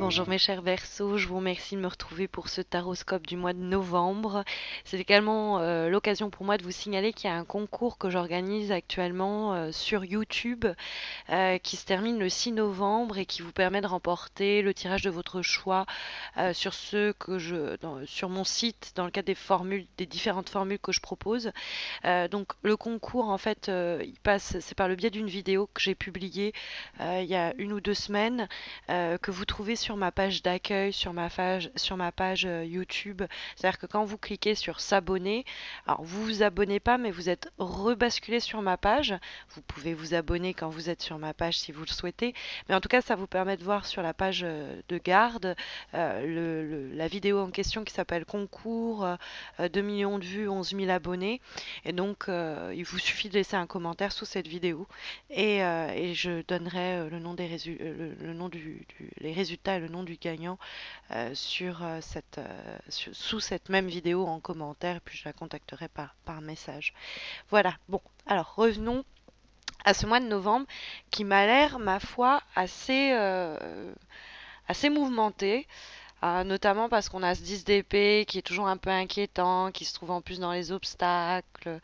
Bonjour mes chers Verseaux, je vous remercie de me retrouver pour ce taroscope du mois de novembre. C'est également l'occasion pour moi de vous signaler qu'il y a un concours que j'organise actuellement sur YouTube qui se termine le 6 novembre et qui vous permet de remporter le tirage de votre choix sur mon site dans le cadre des différentes formules que je propose. Donc le concours en fait c'est par le biais d'une vidéo que j'ai publiée il y a 1 ou 2 semaines que vous trouvez sur ma page d'accueil, sur ma page YouTube. C'est-à-dire que quand vous cliquez sur s'abonner, alors vous vous abonnez pas mais vous êtes rebasculé sur ma page. Vous pouvez vous abonner quand vous êtes sur ma page si vous le souhaitez, mais en tout cas ça vous permet de voir sur la page de garde la vidéo en question qui s'appelle Concours 2 millions de vues, 11 000 abonnés. Et donc, il vous suffit de laisser un commentaire sous cette vidéo et je donnerai le nom les résultats et le nom du gagnant sous cette même vidéo en commentaire, et puis je la contacterai par message. Voilà, bon, alors revenons à ce mois de novembre qui m'a l'air, ma foi, assez mouvementé. Notamment parce qu'on a ce 10 d'épée qui est toujours un peu inquiétant, qui se trouve en plus dans les obstacles.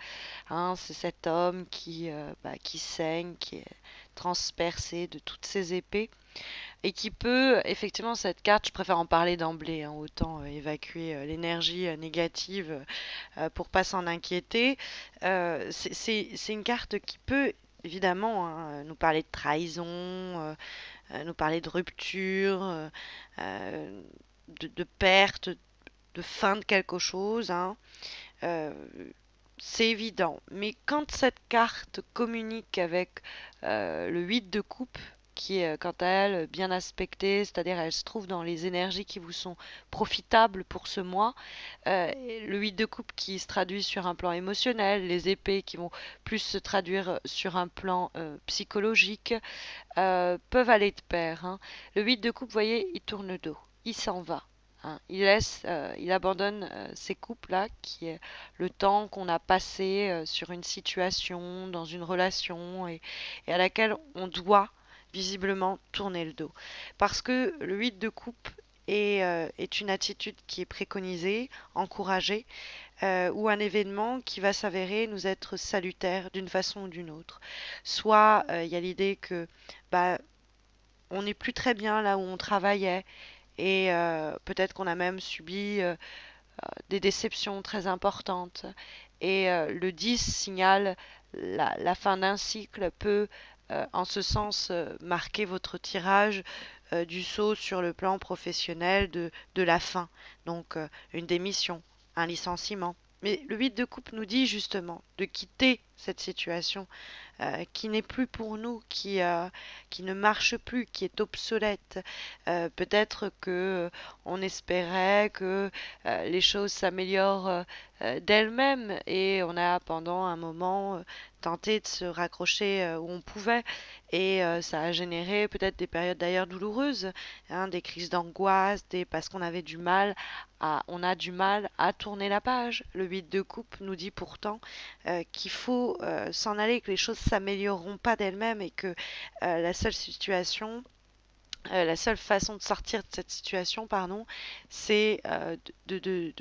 Hein, c'est cet homme qui saigne, qui est transpercé de toutes ses épées. Et qui peut, effectivement, cette carte, je préfère en parler d'emblée, hein, autant évacuer l'énergie négative pour pas s'en inquiéter. C'est une carte qui peut, évidemment, hein, nous parler de trahison, nous parler de rupture, de perte, de fin de quelque chose, hein. Euh, c'est évident. Mais quand cette carte communique avec le 8 de coupe, qui est quant à elle bien aspectée, c'est-à-dire elle se trouve dans les énergies qui vous sont profitables pour ce mois, le 8 de coupe qui se traduit sur un plan émotionnel, les épées qui vont plus se traduire sur un plan psychologique, peuvent aller de pair, hein. Le 8 de coupe, vous voyez, il tourne le dos, il s'en va. Hein. Il abandonne ces coupes-là, qui est le temps qu'on a passé sur une situation, dans une relation, et à laquelle on doit visiblement tourner le dos. Parce que le 8 de coupe est une attitude qui est préconisée, encouragée, ou un événement qui va s'avérer nous être salutaire d'une façon ou d'une autre. Soit il y a l'idée que bah, on n'est plus très bien là où on travaillait et peut-être qu'on a même subi des déceptions très importantes. Et le 10 signale la fin d'un cycle, peut en ce sens marquer votre tirage du saut sur le plan professionnel de la fin. Donc une démission, un licenciement. Mais le 8 de coupe nous dit justement de quitter cette situation qui n'est plus pour nous, qui ne marche plus, qui est obsolète. Peut-être que on espérait que les choses s'améliorent d'elles-mêmes et on a pendant un moment tenté de se raccrocher où on pouvait et ça a généré peut-être des périodes d'ailleurs douloureuses, hein, des crises d'angoisse, parce qu'on avait du mal on a du mal à tourner la page. Le 8 de coupe nous dit pourtant qu'il faut s'en aller, que les choses s'amélioreront pas d'elles-mêmes et que la seule façon de sortir de cette situation, pardon, c'est de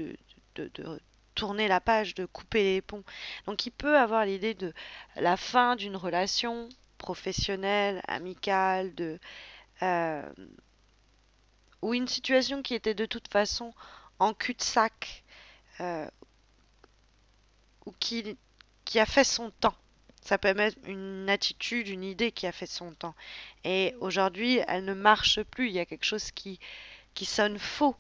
tourner la page, de couper les ponts. Donc il peut avoir l'idée de la fin d'une relation professionnelle, amicale, euh, ou une situation qui était de toute façon en cul-de-sac, euh, ou qui a fait son temps. Ça peut être une attitude, une idée qui a fait son temps. Et aujourd'hui, elle ne marche plus. Il y a quelque chose qui sonne faux.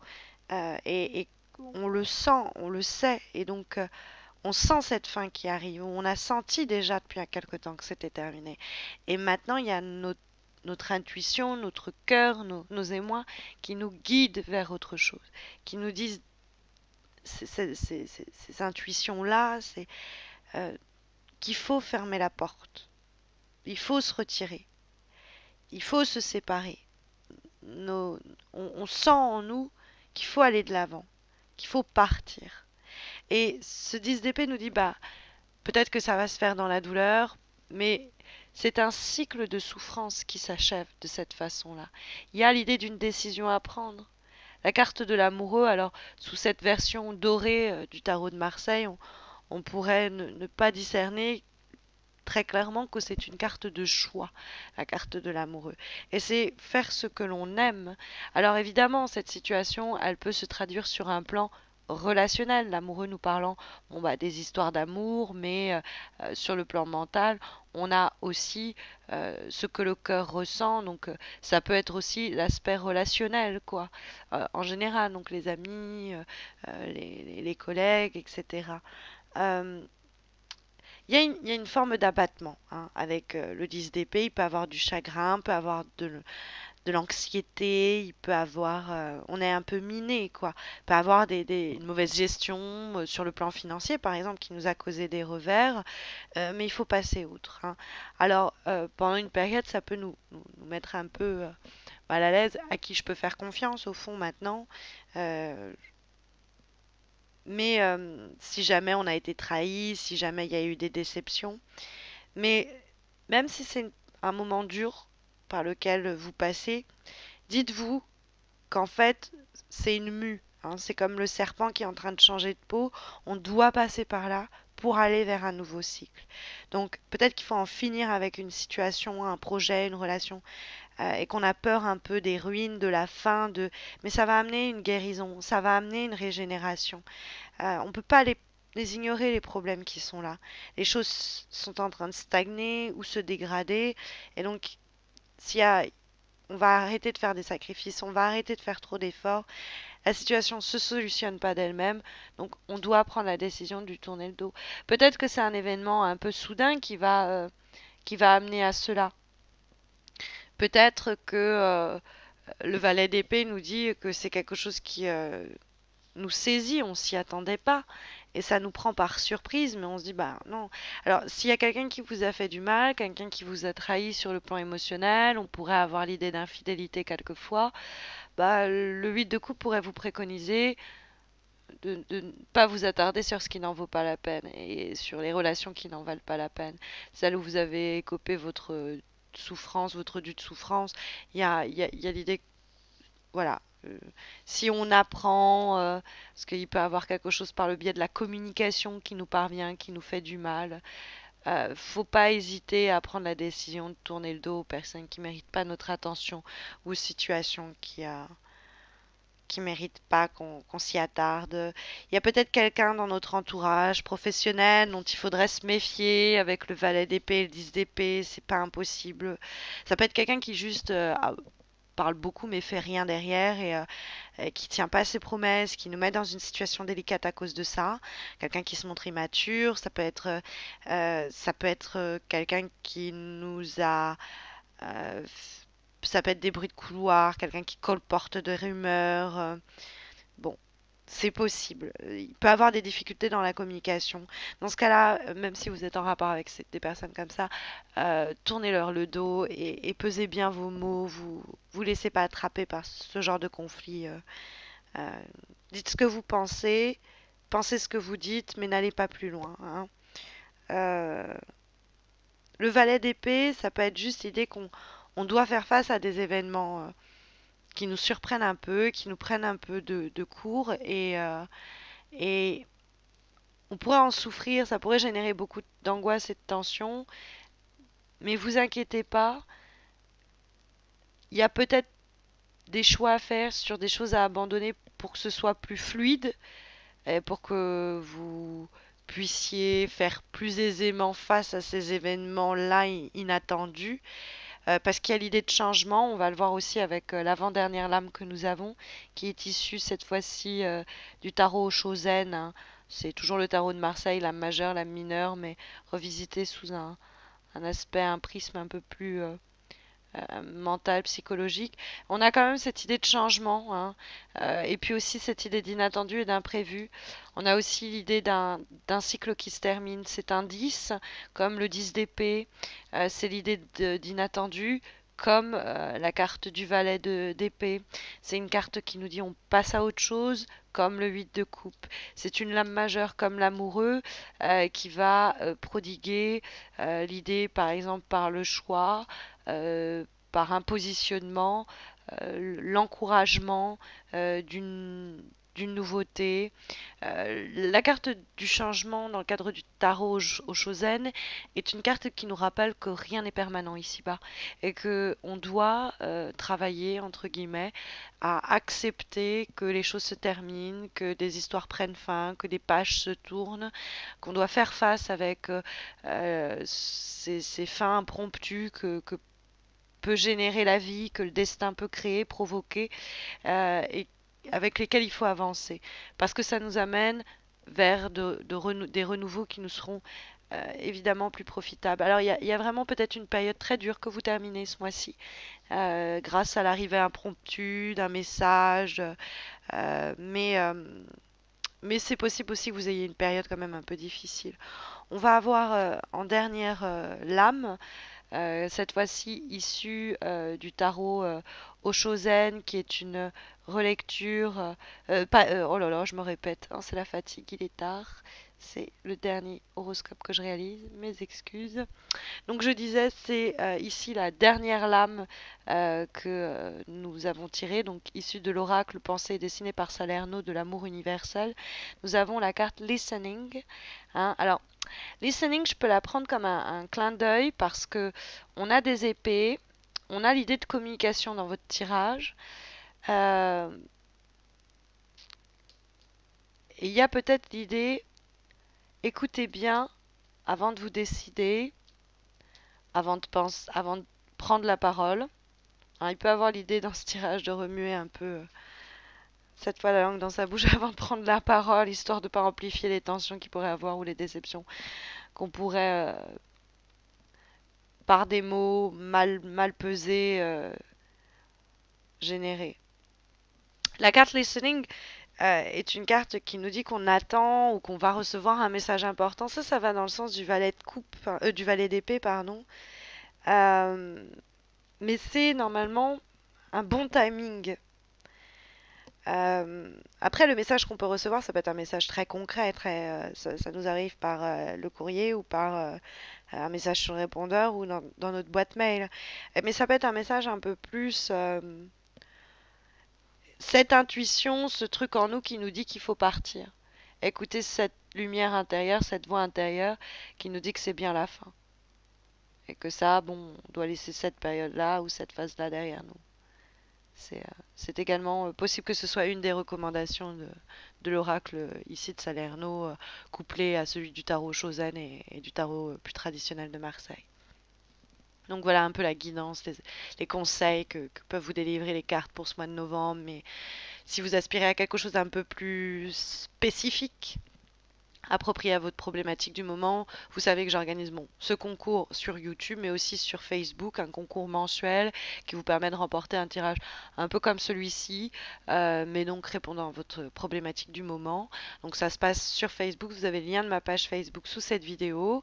Et on le sent, on le sait. Et donc, on sent cette fin qui arrive. On a senti déjà depuis quelque temps que c'était terminé. Et maintenant, il y a notre intuition, notre cœur, nos émois qui nous guident vers autre chose, qui nous disent ces intuitions-là, euh, qu'il faut fermer la porte, il faut se retirer, il faut se séparer. On sent en nous qu'il faut aller de l'avant, qu'il faut partir. Et ce 10 d'épée nous dit, bah, peut-être que ça va se faire dans la douleur, mais c'est un cycle de souffrance qui s'achève de cette façon-là. Il y a l'idée d'une décision à prendre. La carte de l'amoureux, alors sous cette version dorée du tarot de Marseille, on pourrait ne pas discerner très clairement que c'est une carte de choix, la carte de l'amoureux. Et c'est faire ce que l'on aime. Alors évidemment, cette situation, elle peut se traduire sur un plan relationnel, l'amoureux nous parlant des histoires d'amour, mais sur le plan mental, on a aussi ce que le cœur ressent, donc ça peut être aussi l'aspect relationnel, quoi, en général, donc les amis, les collègues, etc. Euh, il y a une forme d'abattement hein, avec le 10 d'épée. Il peut avoir du chagrin, il peut avoir de l'anxiété, il peut avoir, on est un peu miné quoi. Il peut avoir une mauvaise gestion sur le plan financier par exemple qui nous a causé des revers, mais il faut passer outre. Hein. Alors pendant une période, ça peut nous mettre un peu mal à l'aise. À qui je peux faire confiance au fond maintenant. Euh, mais si jamais on a été trahi, si jamais il y a eu des déceptions, mais même si c'est un moment dur par lequel vous passez, dites-vous qu'en fait, c'est une mue. Hein. C'est comme le serpent qui est en train de changer de peau. On doit passer par là pour aller vers un nouveau cycle. Donc peut-être qu'il faut en finir avec une situation, un projet, une relation, et qu'on a peur un peu des ruines, de la fin, mais ça va amener une guérison, ça va amener une régénération. On ne peut pas les ignorer, les problèmes qui sont là. Les choses sont en train de stagner ou se dégrader. Et donc, s'il y a, on va arrêter de faire des sacrifices, on va arrêter de faire trop d'efforts. La situation ne se solutionne pas d'elle-même. Donc, on doit prendre la décision de lui tourner le dos. Peut-être que c'est un événement un peu soudain qui va amener à cela. Peut-être que le valet d'épée nous dit que c'est quelque chose qui nous saisit, on s'y attendait pas. Et ça nous prend par surprise, mais on se dit, bah non. Alors, s'il y a quelqu'un qui vous a fait du mal, quelqu'un qui vous a trahi sur le plan émotionnel, on pourrait avoir l'idée d'infidélité quelquefois, bah le 8 de coupe pourrait vous préconiser de ne pas vous attarder sur ce qui n'en vaut pas la peine et sur les relations qui n'en valent pas la peine. Celles où vous avez écopé votre souffrance, votre due de souffrance, il y a l'idée voilà. Si on apprend, parce qu'il peut y avoir quelque chose par le biais de la communication qui nous parvient, qui nous fait du mal, faut pas hésiter à prendre la décision de tourner le dos aux personnes qui méritent pas notre attention ou aux situations qui méritent pas qu'on s'y attarde. Il y a peut-être quelqu'un dans notre entourage professionnel dont il faudrait se méfier avec le valet d'épée et le 10 d'épée, c'est pas impossible. Ça peut être quelqu'un qui juste parle beaucoup mais fait rien derrière et qui tient pas ses promesses, qui nous met dans une situation délicate à cause de ça. Quelqu'un qui se montre immature, ça peut être quelqu'un qui nous a, euh, ça peut être des bruits de couloir, quelqu'un qui colporte de rumeurs. Bon, c'est possible. Il peut avoir des difficultés dans la communication. Dans ce cas-là, même si vous êtes en rapport avec des personnes comme ça, tournez-leur le dos et pesez bien vos mots. Vous laissez pas attraper par ce genre de conflit. Euh, dites ce que vous pensez, pensez ce que vous dites, mais n'allez pas plus loin. Hein. Euh, le valet d'épée, ça peut être juste l'idée qu'on on doit faire face à des événements qui nous surprennent un peu, qui nous prennent un peu de court et on pourrait en souffrir, ça pourrait générer beaucoup d'angoisse et de tension, mais vous inquiétez pas, il y a peut-être des choix à faire sur des choses à abandonner pour que ce soit plus fluide, et pour que vous puissiez faire plus aisément face à ces événements-là inattendus. Parce qu'il y a l'idée de changement, on va le voir aussi avec l'avant-dernière lame que nous avons, qui est issue cette fois-ci du tarot Shozen. Hein. C'est toujours le tarot de Marseille, lame majeure, lame mineure, mais revisité sous un aspect, un prisme un peu plus mental, psychologique. On a quand même cette idée de changement, hein, et puis aussi cette idée d'inattendu et d'imprévu. On a aussi l'idée d'un cycle qui se termine. C'est un 10, comme le 10 d'épée. C'est l'idée d'inattendu, comme la carte du valet d'épée. C'est une carte qui nous dit on passe à autre chose, comme le 8 de coupe. C'est une lame majeure comme l'amoureux qui va prodiguer l'idée, par exemple, par le choix, par un positionnement, l'encouragement d'une nouveauté. La carte du changement dans le cadre du tarot au Shosen est une carte qui nous rappelle que rien n'est permanent ici-bas et que on doit travailler entre guillemets à accepter que les choses se terminent, que des histoires prennent fin, que des pages se tournent, qu'on doit faire face avec ces fins impromptues que peut générer la vie, que le destin peut créer, provoquer, et avec lesquels il faut avancer. Parce que ça nous amène vers des renouveaux qui nous seront évidemment plus profitables. Alors il y a vraiment peut-être une période très dure que vous terminez ce mois-ci, grâce à l'arrivée impromptue d'un message, euh, mais, euh, mais c'est possible aussi que vous ayez une période quand même un peu difficile. On va avoir en dernière lame cette fois-ci issue du tarot Oshozen, qui est une relecture. Oh là là, je me répète, hein, c'est la fatigue, il est tard. C'est le dernier horoscope que je réalise, mes excuses. Donc je disais, c'est ici la dernière lame que nous avons tirée, donc issue de l'oracle pensé dessiné par Salerno de l'amour universel. Nous avons la carte Listening. Hein. Alors, Listening, je peux la prendre comme un clin d'œil parce que on a des épées, on a l'idée de communication dans votre tirage. euh, et il y a peut-être l'idée, écoutez bien avant de vous décider, avant de prendre la parole. Hein, il peut avoir l'idée dans ce tirage de remuer un peu cette fois la langue dans sa bouche avant de prendre la parole, histoire de ne pas amplifier les tensions qu'il pourrait avoir ou les déceptions qu'on pourrait, par des mots mal pesés, générer. La carte listening est une carte qui nous dit qu'on attend ou qu'on va recevoir un message important. Ça va dans le sens du valet de coupe, du valet d'épée, pardon. Euh, mais c'est normalement un bon timing. Après, le message qu'on peut recevoir, ça peut être un message très concret, ça nous arrive par le courrier ou par un message sur le répondeur ou dans notre boîte mail. Mais ça peut être un message un peu plus cette intuition, ce truc en nous qui nous dit qu'il faut partir. Écoutez cette lumière intérieure, cette voix intérieure qui nous dit que c'est bien la fin. Et que ça, bon, on doit laisser cette période-là ou cette phase-là derrière nous. C'est également possible que ce soit une des recommandations de l'oracle ici de Salerno, couplé à celui du tarot Shozen et du tarot plus traditionnel de Marseille. Donc voilà un peu la guidance, les conseils que peuvent vous délivrer les cartes pour ce mois de novembre. Mais si vous aspirez à quelque chose d'un peu plus spécifique, approprié à votre problématique du moment, vous savez que j'organise ce concours sur YouTube, mais aussi sur Facebook, un concours mensuel qui vous permet de remporter un tirage un peu comme celui-ci, mais donc répondant à votre problématique du moment. Donc ça se passe sur Facebook, vous avez le lien de ma page Facebook sous cette vidéo.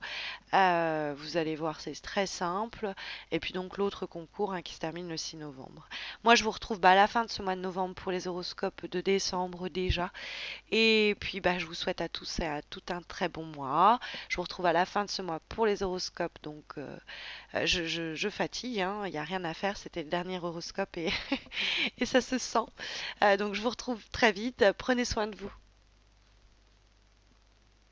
Vous allez voir, c'est très simple. Et puis donc l'autre concours hein, qui se termine le 6 novembre. Moi, je vous retrouve à la fin de ce mois de novembre pour les horoscopes de décembre déjà. Et puis, je vous souhaite à tous et à tout un très bon mois. Je vous retrouve à la fin de ce mois pour les horoscopes. Donc, je fatigue, hein, il n'y a rien à faire. C'était le dernier horoscope et, et ça se sent. Donc, je vous retrouve très vite. Prenez soin de vous.